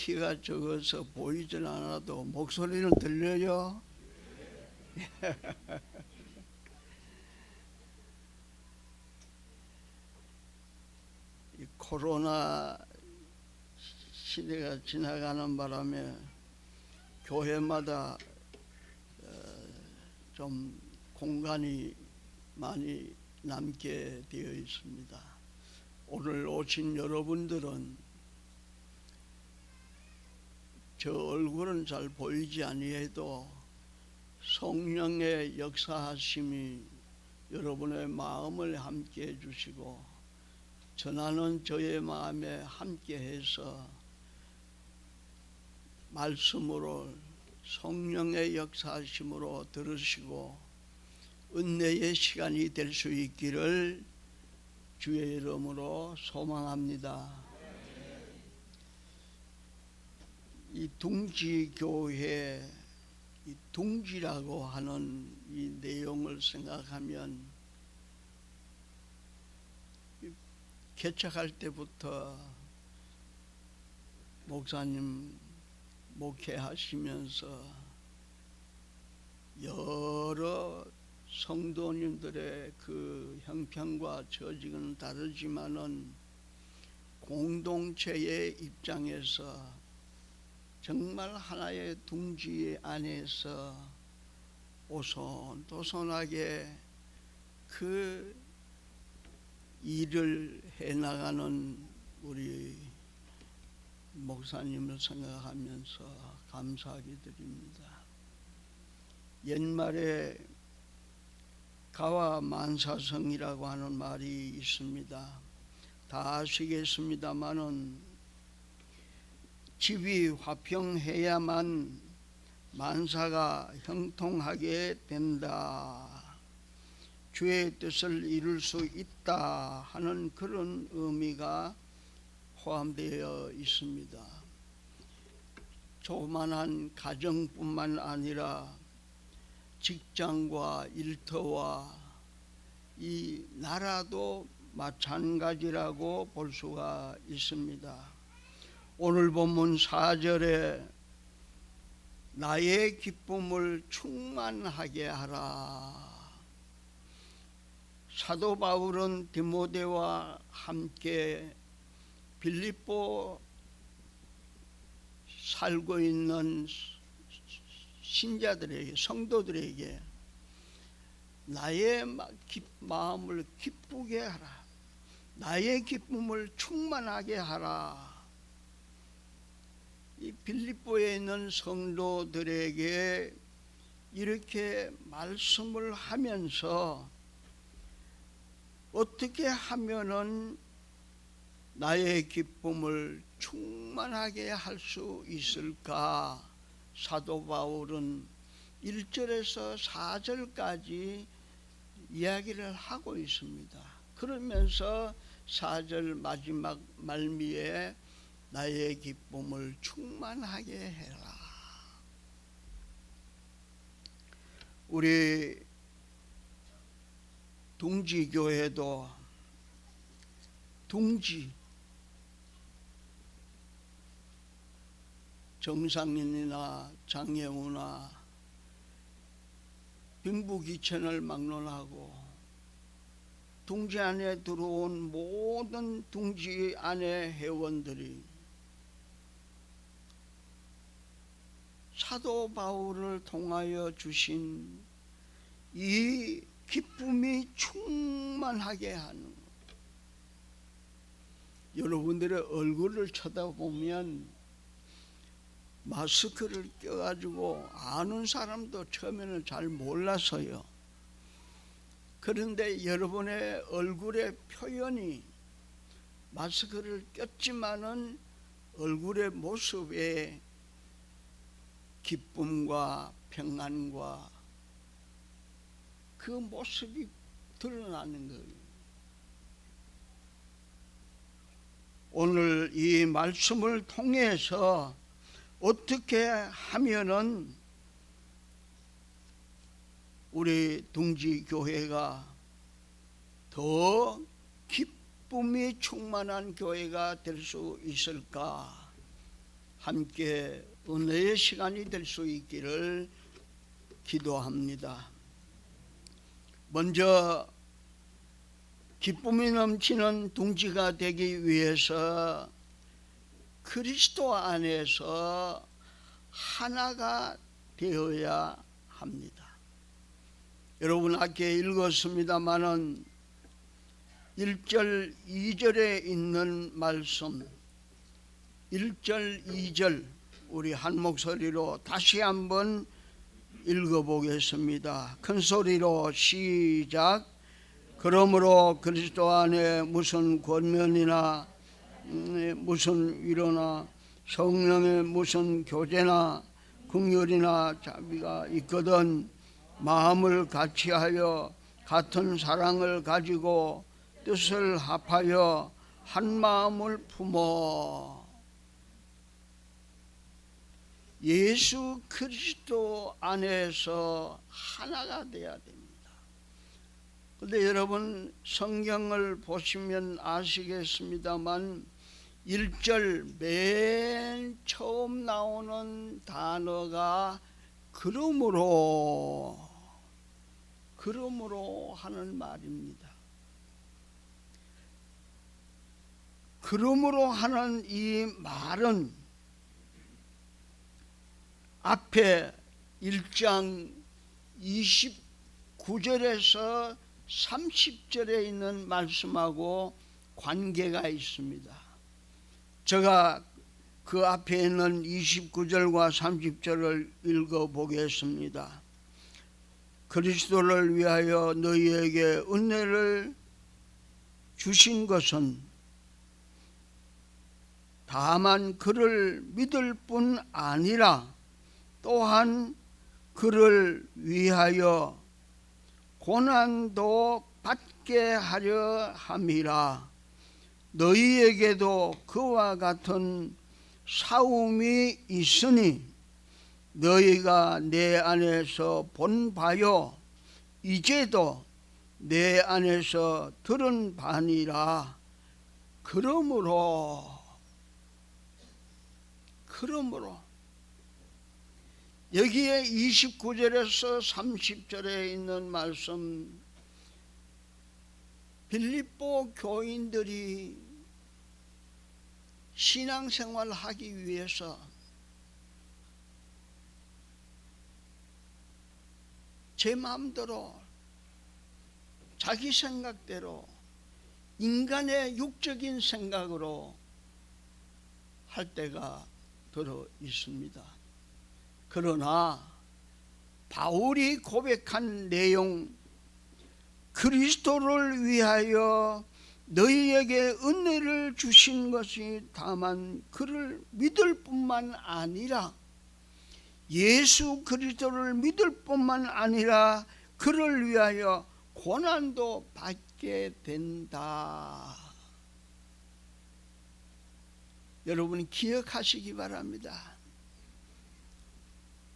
키가 적어서 보이질 않아도 목소리는 들려요? 이 코로나 시대가 지나가는 바람에 교회마다 좀 공간이 많이 남게 되어 있습니다. 오늘 오신 여러분들은 저 얼굴은 잘 보이지 아니해도 성령의 역사하심이 여러분의 마음을 함께 해주시고 전하는 저의 마음에 함께해서 말씀으로 성령의 역사하심으로 들으시고 은혜의 시간이 될 수 있기를 주의 이름으로 소망합니다. 이 둥지교회, 이 둥지라고 하는 이 내용을 생각하면 개척할 때부터 목사님 목회하시면서 여러 성도님들의 그 형편과 처지는 다르지만은 공동체의 입장에서 정말 하나의 둥지 안에서 오손도손하게 그 일을 해나가는 우리 목사님을 생각하면서 감사하게 드립니다. 옛말에 가와만사성이라고 하는 말이 있습니다. 다 아시겠습니다마는 집이 화평해야만 만사가 형통하게 된다. 주의 뜻을 이룰 수 있다 하는 그런 의미가 포함되어 있습니다. 조그만한 가정뿐만 아니라 직장과 일터와 이 나라도 마찬가지라고 볼 수가 있습니다. 오늘 본문 4절에 나의 기쁨을 충만하게 하라. 사도 바울은 디모데와 함께 빌립보 살고 있는 신자들에게, 성도들에게 나의 마음을 기쁘게 하라. 나의 기쁨을 충만하게 하라. 이 빌립보에 있는 성도들에게 이렇게 말씀을 하면서 어떻게 하면은 나의 기쁨을 충만하게 할 수 있을까? 사도 바울은 1절에서 4절까지 이야기를 하고 있습니다. 그러면서 4절 마지막 말미에 나의 기쁨을 충만하게 해라. 우리 둥지교회도 둥지 정상인이나 장애우나 빈부귀천을 막론하고 둥지 안에 들어온 모든 둥지 안의 회원들이 사도 바울을 통하여 주신 이 기쁨이 충만하게 하는, 여러분들의 얼굴을 쳐다보면 마스크를 껴가지고 아는 사람도 처음에는 잘 몰라서요. 그런데 여러분의 얼굴의 표현이 마스크를 꼈지만은 얼굴의 모습에 기쁨과 평안과 그 모습이 드러나는 거예요. 오늘 이 말씀을 통해서 어떻게 하면은 우리 둥지교회가 더 기쁨이 충만한 교회가 될 수 있을까 함께 은혜의 시간이 될 수 있기를 기도합니다. 먼저 기쁨이 넘치는 둥지가 되기 위해서 그리스도 안에서 하나가 되어야 합니다. 여러분 아까 읽었습니다마는 1절 2절에 있는 말씀 1절 2절 우리 한 목소리로 다시 한번 읽어보겠습니다. 큰 소리로 시작. 그러므로 그리스도 안에 무슨 권면이나 무슨 위로나 성령의 무슨 교제나 긍휼이나 자비가 있거든 마음을 같이하여 같은 사랑을 가지고 뜻을 합하여 한 마음을 품어 예수 그리스도 안에서 하나가 되어야 됩니다. 그런데 여러분 성경을 보시면 아시겠습니다만 1절 맨 처음 나오는 단어가 그러므로 하는 말입니다. 그러므로 하는 이 말은 앞에 1장 29절에서 30절에 있는 말씀하고 관계가 있습니다. 제가 그 앞에 있는 29절과 30절을 읽어보겠습니다. 그리스도를 위하여 너희에게 은혜를 주신 것은 다만 그를 믿을 뿐 아니라 또한 그를 위하여 고난도 받게 하려 함이라. 너희에게도 그와 같은 싸움이 있으니 너희가 내 안에서 본 바요 이제도 내 안에서 들은 바니라. 그러므로 여기에 29절에서 30절에 있는 말씀 빌립보 교인들이 신앙생활을 하기 위해서 제 마음대로 자기 생각대로 인간의 육적인 생각으로 할 때가 들어 있습니다. 그러나 바울이 고백한 내용 그리스도를 위하여 너희에게 은혜를 주신 것이 다만 그를 믿을 뿐만 아니라 예수 그리스도를 믿을 뿐만 아니라 그를 위하여 고난도 받게 된다. 여러분 기억하시기 바랍니다.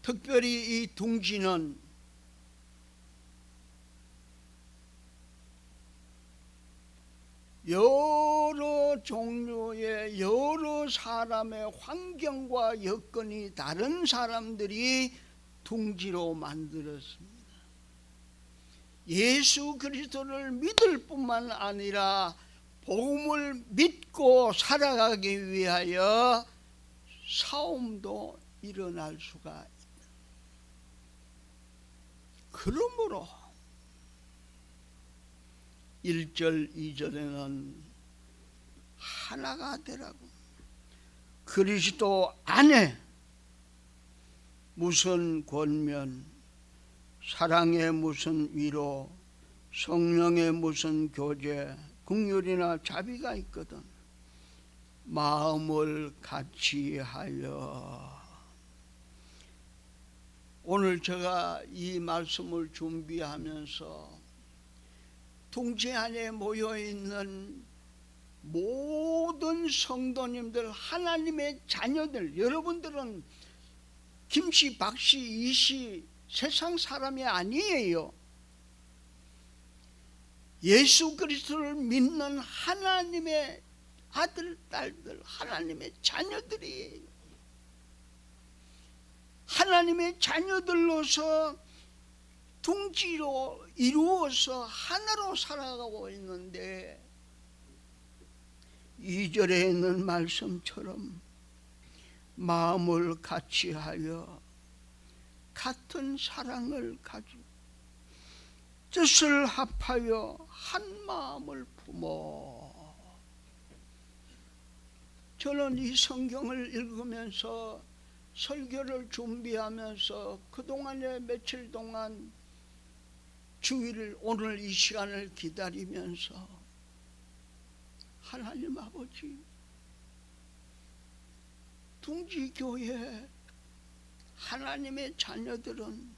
특별히 이 둥지는 여러 종류의 여러 사람의 환경과 여건이 다른 사람들이 둥지로 만들었습니다. 예수 그리스도를 믿을 뿐만 아니라 복음을 믿고 살아가기 위하여 싸움도 일어날 수가 있다. 그러므로 1절 2절에는 하나가 되라고 그리스도 안에 무슨 권면 사랑의 무슨 위로 성령의 무슨 교제 긍휼이나 자비가 있거든 마음을 같이하여. 오늘 제가 이 말씀을 준비하면서 둥지 안에 모여있는 모든 성도님들 하나님의 자녀들 여러분들은 김씨 박씨 이씨 세상 사람이 아니에요. 예수 그리스도를 믿는 하나님의 아들 딸들 하나님의 자녀들이에요. 하나님의 자녀들로서 둥지로 이루어서 하나로 살아가고 있는데, 2절에 있는 말씀처럼 마음을 같이하여 같은 사랑을 가지고 뜻을 합하여 한 마음을 품어. 저는 이 성경을 읽으면서 설교를 준비하면서 그동안에 며칠 동안 주일을, 오늘 이 시간을 기다리면서 하나님 아버지, 둥지교회 하나님의 자녀들은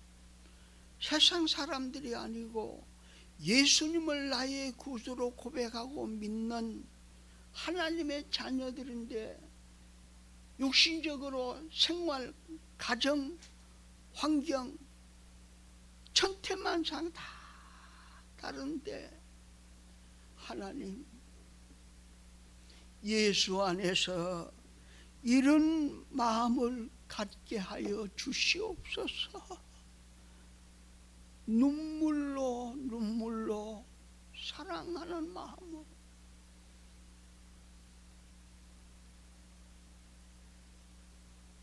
세상 사람들이 아니고 예수님을 나의 구주로 고백하고 믿는 하나님의 자녀들인데, 육신적으로 생활, 가정, 환경, 천태만상 다 다른데, 하나님 예수 안에서 이런 마음을 갖게 하여 주시옵소서. 눈물로 사랑하는 마음으로,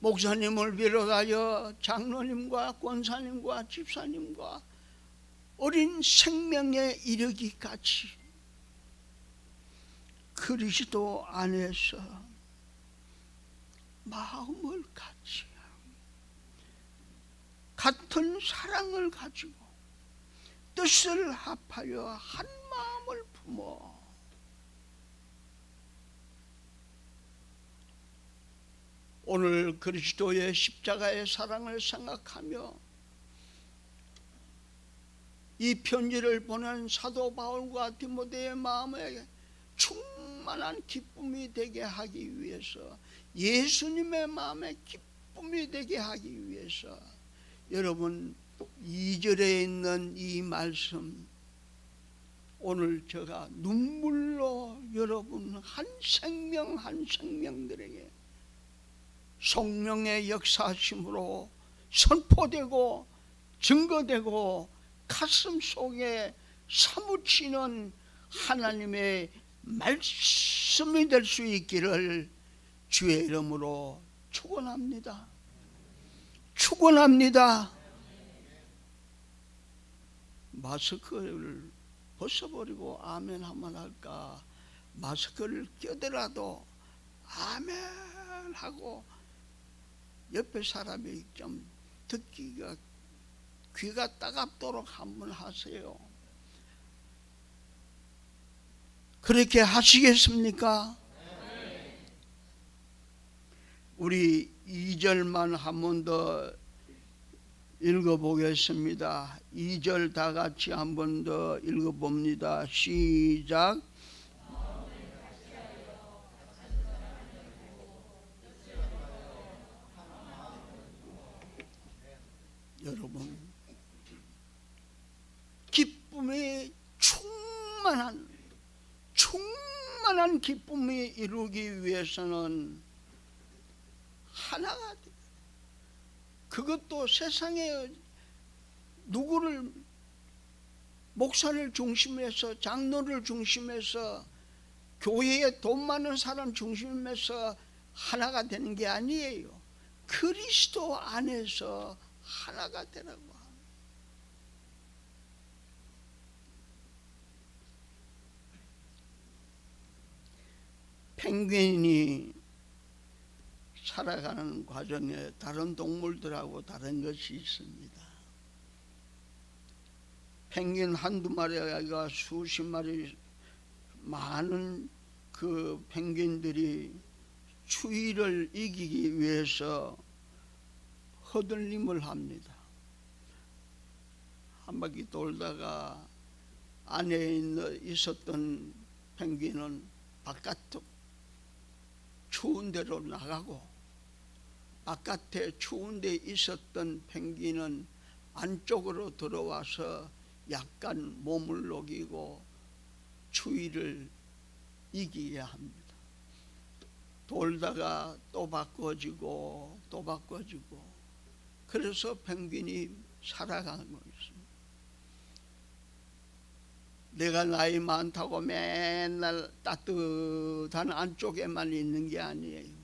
목사님을 비롯하여 장로님과 권사님과 집사님과 어린 생명에 이르기까지 그리스도 안에서 마음을 같이 같은 사랑을 가지고 뜻을 합하여 한 마음을 품어. 오늘 그리스도의 십자가의 사랑을 생각하며 이 편지를 보낸 사도 바울과 디모데의 마음에 충만한 기쁨이 되게 하기 위해서, 예수님의 마음에 기쁨이 되게 하기 위해서, 여러분 2절에 있는 이 말씀, 오늘 제가 눈물로 여러분 한 생명 한 생명들에게 성령의 역사심으로 선포되고 증거되고 가슴 속에 사무치는 하나님의 말씀이 될 수 있기를 주의 이름으로 축원합니다. 축원합니다. 마스크를 벗어버리고 아멘 하면 할까? 마스크를 껴더라도 아멘 하고 옆에 사람이 좀 듣기가, 귀가 따갑도록 한번 하세요. 그렇게 하시겠습니까? 우리 2절만 한 번 더 읽어보겠습니다. 2절 다 같이 한 번 더 읽어봅니다. 시작. 여러분, 기쁨이 충만한 기쁨이 이루기 위해서는 하나가 돼. 그것도 세상에 누구를, 목사를 중심해서, 장로를 중심해서, 교회에 돈 많은 사람 중심해서 하나가 되는 게 아니에요. 그리스도 안에서 하나가 되라고 합니다. 펭귄이 살아가는 과정에 다른 동물들하고 다른 것이 있습니다. 펭귄 한두 마리가 수십 마리, 많은 그 펭귄들이 추위를 이기기 위해서 허들림을 합니다. 한 바퀴 돌다가 안에 있었던 펭귄은 바깥쪽 추운 데로 나가고, 바깥에 추운 데 있었던 펭귄은 안쪽으로 들어와서 약간 몸을 녹이고 추위를 이기게 합니다. 돌다가 또 바꿔지고 또 바꿔지고, 그래서 펭귄이 살아가는 거였습니다. 내가 나이 많다고 맨날 따뜻한 안쪽에만 있는 게 아니에요.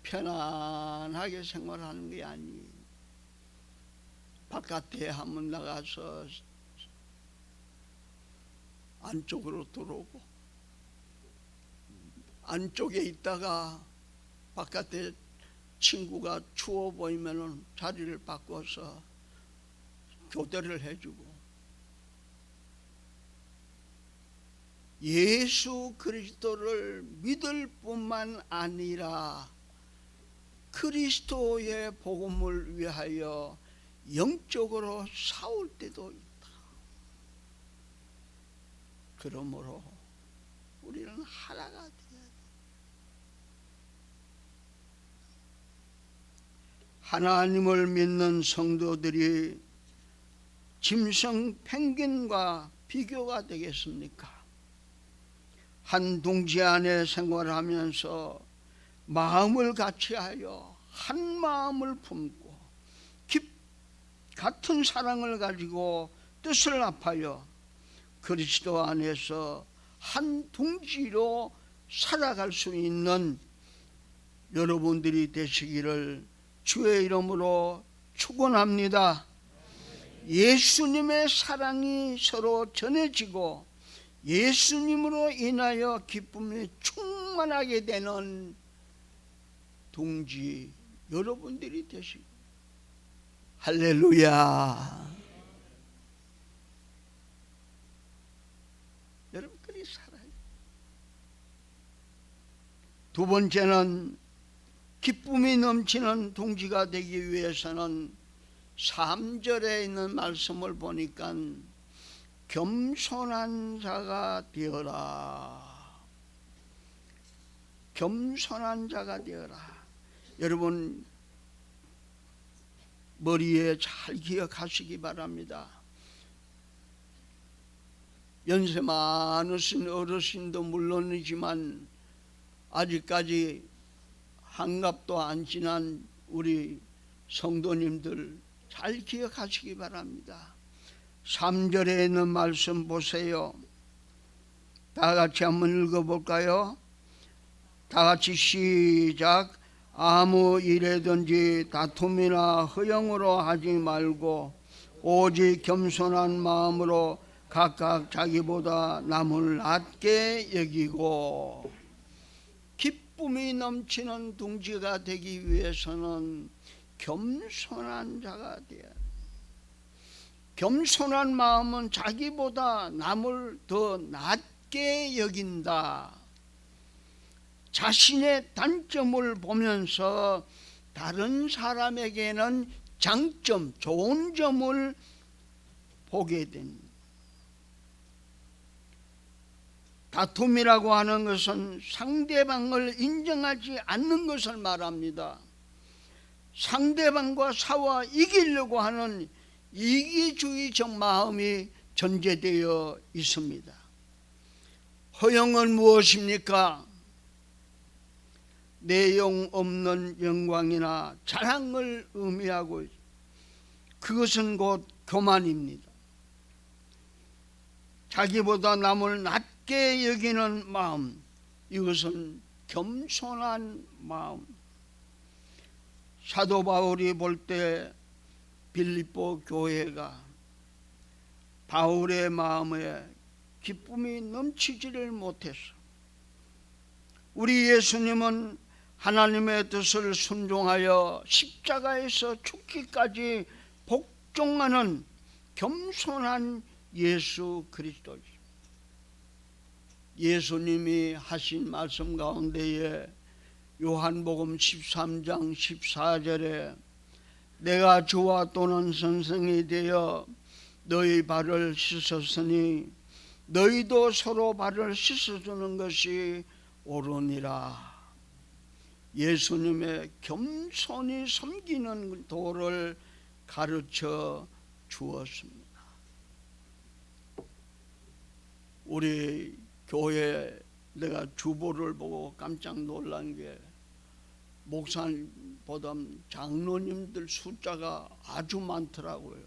편안하게 생활하는 게 아니에요. 바깥에 한번 나가서 안쪽으로 들어오고, 안쪽에 있다가 바깥에 친구가 추워 보이면 자리를 바꿔서 교대를 해주고, 예수 그리스도를 믿을 뿐만 아니라 그리스도의 복음을 위하여 영적으로 싸울 때도 있다. 그러므로 우리는 하나가 되어야 돼. 하나님을 믿는 성도들이 짐승 펭귄과 비교가 되겠습니까? 한 둥지 안에 생활하면서 마음을 같이하여 한 마음을 품고 같은 사랑을 가지고 뜻을 합하여 그리스도 안에서 한 둥지로 살아갈 수 있는 여러분들이 되시기를 주의 이름으로 축원합니다. 예수님의 사랑이 서로 전해지고 예수님으로 인하여 기쁨이 충만하게 되는 둥지 여러분들이 되시고, 할렐루야. 여러분들이 살아요. 두 번째는 기쁨이 넘치는 둥지가 되기 위해서는 3절에 있는 말씀을 보니까 겸손한 자가 되어라. 겸손한 자가 되어라. 여러분 머리에 잘 기억하시기 바랍니다. 연세 많으신 어르신도 물론이지만 아직까지 한갑도 안 지난 우리 성도님들 잘 기억하시기 바랍니다. 3절에 있는 말씀 보세요. 다 같이 한번 읽어볼까요? 다 같이 시작. 아무 일에든지 다툼이나 허영으로 하지 말고 오직 겸손한 마음으로 각각 자기보다 남을 낮게 여기고. 기쁨이 넘치는 둥지가 되기 위해서는 겸손한 자가 되어야 돼. 겸손한 마음은 자기보다 남을 더 낮게 여긴다. 자신의 단점을 보면서 다른 사람에게는 장점, 좋은 점을 보게 됩니다. 다툼이라고 하는 것은 상대방을 인정하지 않는 것을 말합니다. 상대방과 싸워 이기려고 하는 이기주의적 마음이 전제되어 있습니다. 허영은 무엇입니까? 내용 없는 영광이나 자랑을 의미하고 있습니다. 그것은 곧 교만입니다. 자기보다 남을 낮게 여기는 마음, 이것은 겸손한 마음. 사도 바울이 볼 때 빌립보 교회가 바울의 마음에 기쁨이 넘치지를 못했어. 우리 예수님은 하나님의 뜻을 순종하여 십자가에서 죽기까지 복종하는 겸손한 예수 그리스도지. 예수님이 하신 말씀 가운데에 요한복음 13장 14절에 내가 주와 또는 선생이 되어 너희 발을 씻었으니 너희도 서로 발을 씻어주는 것이 옳으니라. 예수님의 겸손히 섬기는 도를 가르쳐 주었습니다. 우리 교회 내가 주보를 보고 깜짝 놀란 게 목사님보다 장로님들 숫자가 아주 많더라고요.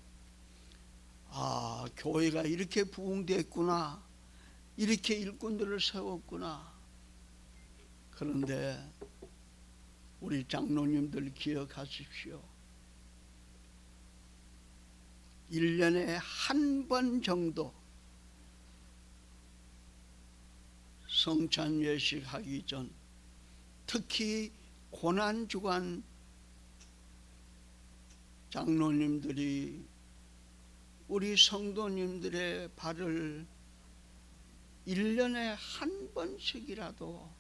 아, 교회가 이렇게 부흥됐구나, 이렇게 일꾼들을 세웠구나. 그런데 우리 장로님들 기억하십시오. 1년에 한 번 정도 성찬 예식 하기 전, 특히 고난주간 장로님들이 우리 성도님들의 발을 1년에 한 번씩이라도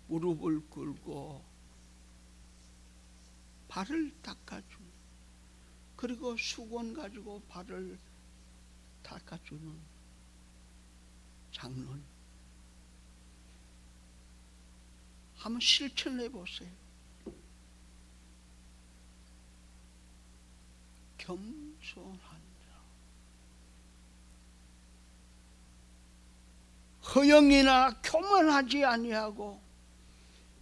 무릎을 꿇고 발을 닦아주는, 그리고 수건 가지고 발을 닦아주는 장로님, 한번 실천해 보세요. 겸손한 자, 허영이나 교만하지 아니하고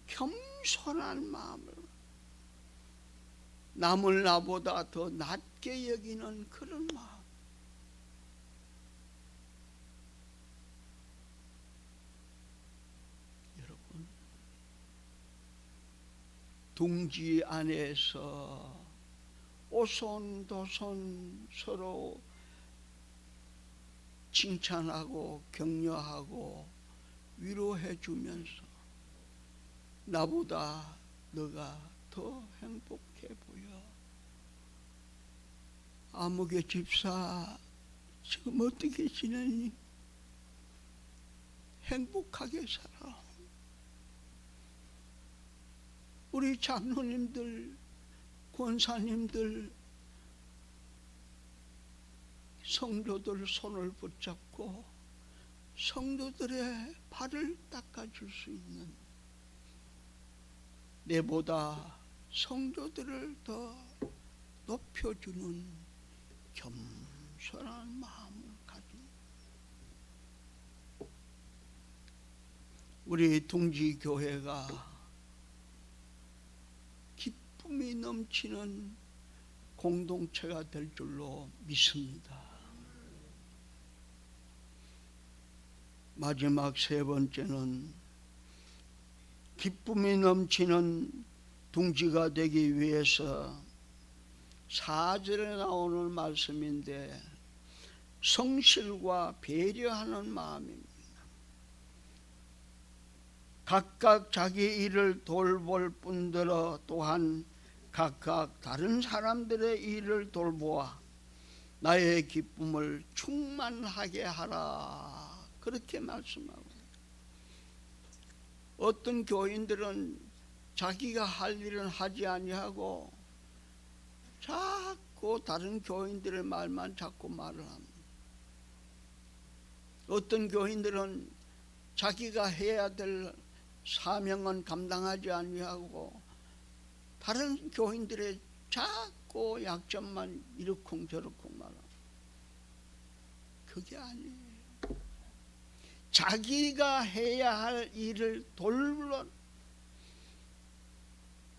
겸손한 마음을, 남을 나보다 더 낮게 여기는 그런 마음. 여러분, 둥지 안에서 오손도손 서로 칭찬하고 격려하고 위로해 주면서 나보다 너가 더 행복해 보여. 아무개 집사 지금 어떻게 지내니? 행복하게 살아. 우리 장로님들, 권사님들, 성도들 손을 붙잡고 성도들의 발을 닦아줄 수 있는, 내보다 성도들을 더 높여주는 겸손한 마음을 가진 우리 둥지교회가 기쁨이 넘치는 공동체가 될 줄로 믿습니다. 마지막 세 번째는 기쁨이 넘치는 둥지가 되기 위해서 4절에 나오는 말씀인데, 성실과 배려하는 마음입니다. 각각 자기 일을 돌볼 뿐더러 또한 각각 다른 사람들의 일을 돌보아 나의 기쁨을 충만하게 하라, 그렇게 말씀하고, 어떤 교인들은 자기가 할 일은 하지 아니하고 자꾸 다른 교인들의 말만 자꾸 말을 합니다. 어떤 교인들은 자기가 해야 될 사명은 감당하지 아니하고 다른 교인들의 자꾸 약점만 이러쿵저러쿵 말합니다. 그게 아니에요. 자기가 해야 할 일을 돌로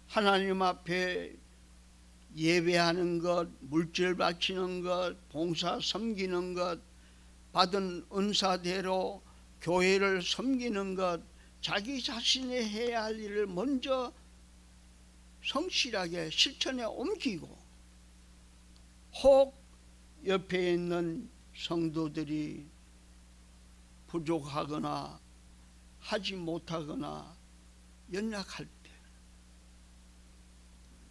하나님 앞에 예배하는 것, 물질 바치는 것, 봉사 섬기는 것, 받은 은사대로 교회를 섬기는 것, 자기 자신이 해야 할 일을 먼저 성실하게 실천에 옮기고, 혹 옆에 있는 성도들이 부족하거나 하지 못하거나 연약할 때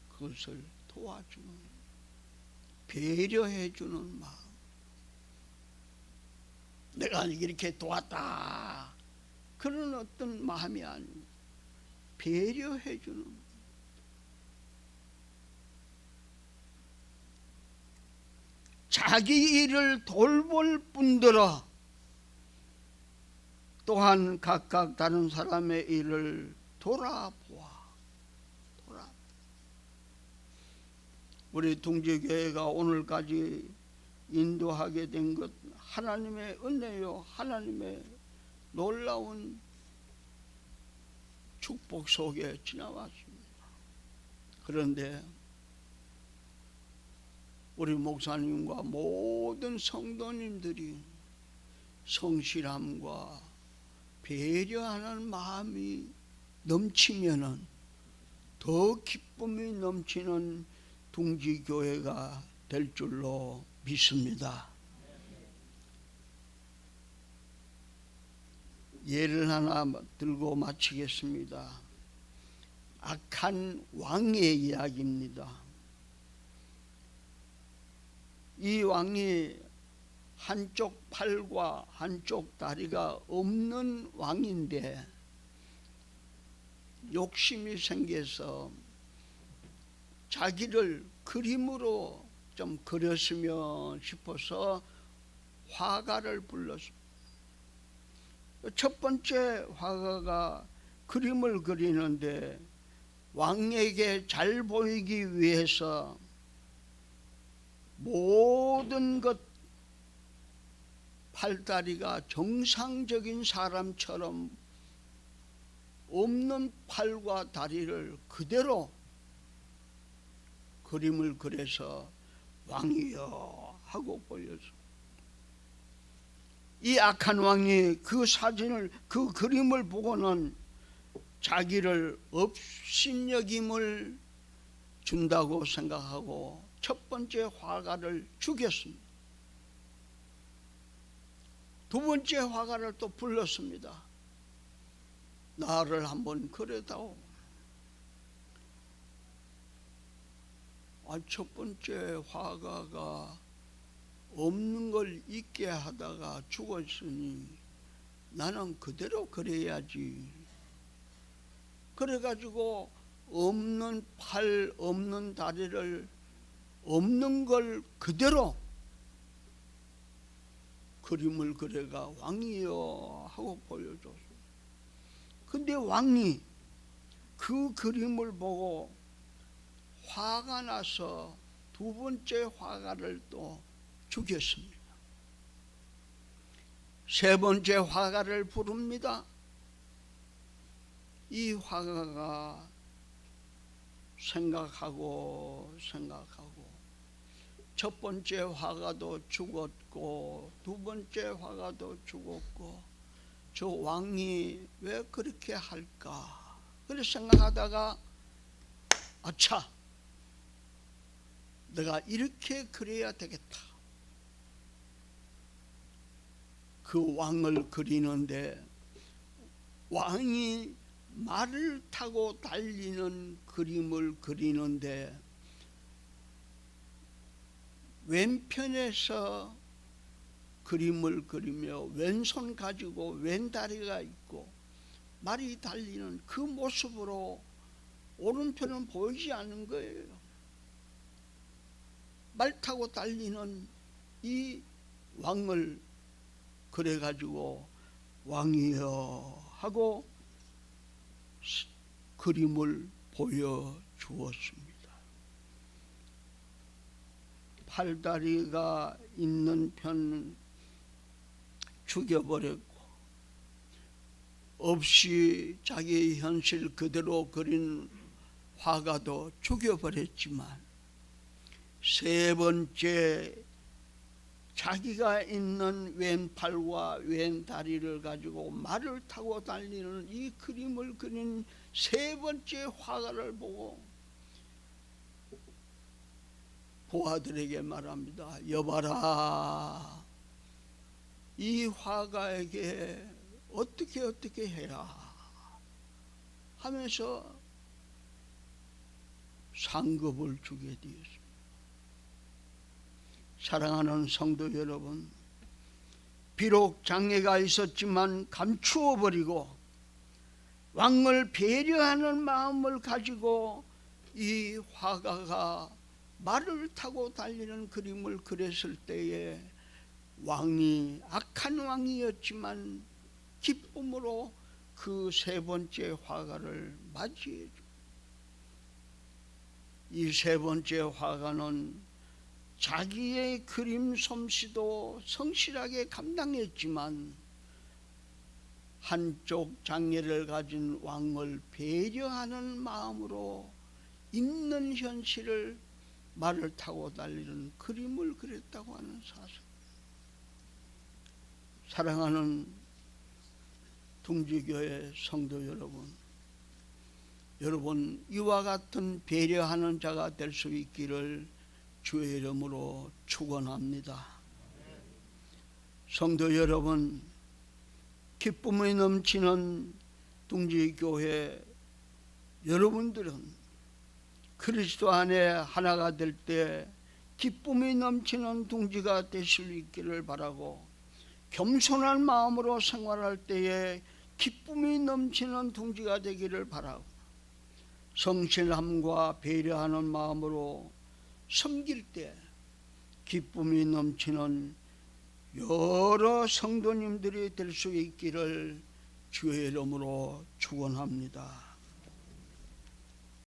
그것을 도와주는, 배려해주는 마음. 내가 이렇게 도왔다, 그런 어떤 마음이 아니고 배려해주는, 자기 일을 돌볼 뿐더러 또한 각각 다른 사람의 일을 돌아보아. 우리 둥지교회가 오늘까지 인도하게 된 것 하나님의 은혜요, 하나님의 놀라운 축복 속에 지나왔습니다. 그런데 우리 목사님과 모든 성도님들이 성실함과 배려하는 마음이 넘치면은 더 기쁨이 넘치는 둥지교회가 될 줄로 믿습니다. 예를 하나 들고 마치겠습니다. 악한 왕의 이야기입니다. 이 왕이 한쪽 팔과 한쪽 다리가 없는 왕인데 욕심이 생겨서 자기를 그림으로 좀 그렸으면 싶어서 화가를 불렀습니다. 첫 번째 화가가 그림을 그리는데 왕에게 잘 보이기 위해서 모든 것 팔다리가 정상적인 사람처럼 없는 팔과 다리를 그대로 그림을 그려서 왕이여 하고 보여줍니다. 이 악한 왕이 그 사진을, 그 그림을 보고는 자기를 업신여김을 준다고 생각하고 첫 번째 화가를 죽였습니다. 두 번째 화가를 또 불렀습니다. 나를 한번 그려다오. 첫 번째 화가가 없는 걸 있게 하다가 죽었으니 나는 그대로 그려야지. 그래가지고 없는 팔, 없는 다리를 없는 걸 그대로 그림을 그려가 왕이여 하고 보여줬어요. 근데 왕이 그 그림을 보고 화가 나서 두 번째 화가를 또 죽였습니다. 세 번째 화가를 부릅니다. 이 화가가 생각하고 첫 번째 화가도 죽었고 두 번째 화가도 죽었고 저 왕이 왜 그렇게 할까? 그래서 생각하다가 아차, 내가 이렇게 그려야 되겠다. 그 왕을 그리는데 왕이 말을 타고 달리는 그림을 그리는데 왼편에서 그림을 그리며 왼손 가지고 왼다리가 있고 말이 달리는 그 모습으로 오른편은 보이지 않는 거예요. 말 타고 달리는 이 왕을 그래가지고 왕이여 하고 그림을 보여주었습니다. 팔다리가 있는 편 죽여버렸고 없이 자기의 현실 그대로 그린 화가도 죽여버렸지만 세 번째 자기가 있는 왼팔과 왼다리를 가지고 말을 타고 달리는 이 그림을 그린 세 번째 화가를 보고 부하들에게 말합니다. 여봐라, 이 화가에게 어떻게 해라 하면서 상급을 주게 되었습니다. 사랑하는 성도 여러분, 비록 장애가 있었지만 감추어 버리고 왕을 배려하는 마음을 가지고 이 화가가 말을 타고 달리는 그림을 그렸을 때에 왕이 악한 왕이었지만 기쁨으로 그 세 번째 화가를 맞이해 줍니다. 이 세 번째 화가는 자기의 그림 솜씨도 성실하게 감당했지만 한쪽 장애를 가진 왕을 배려하는 마음으로 있는 현실을 말을 타고 달리는 그림을 그렸다고 하는 사실. 사랑하는 둥지교회 성도 여러분 이와 같은 배려하는 자가 될 수 있기를 주의 이름으로 축원합니다. 성도 여러분, 기쁨이 넘치는 둥지교회 여러분들은 그리스도 안에 하나가 될 때 기쁨이 넘치는 둥지가 될 수 있기를 바라고, 겸손한 마음으로 생활할 때에 기쁨이 넘치는 둥지가 되기를 바라고, 성실함과 배려하는 마음으로 섬길 때 기쁨이 넘치는 여러 성도님들이 될 수 있기를 주의 이름으로 축원합니다.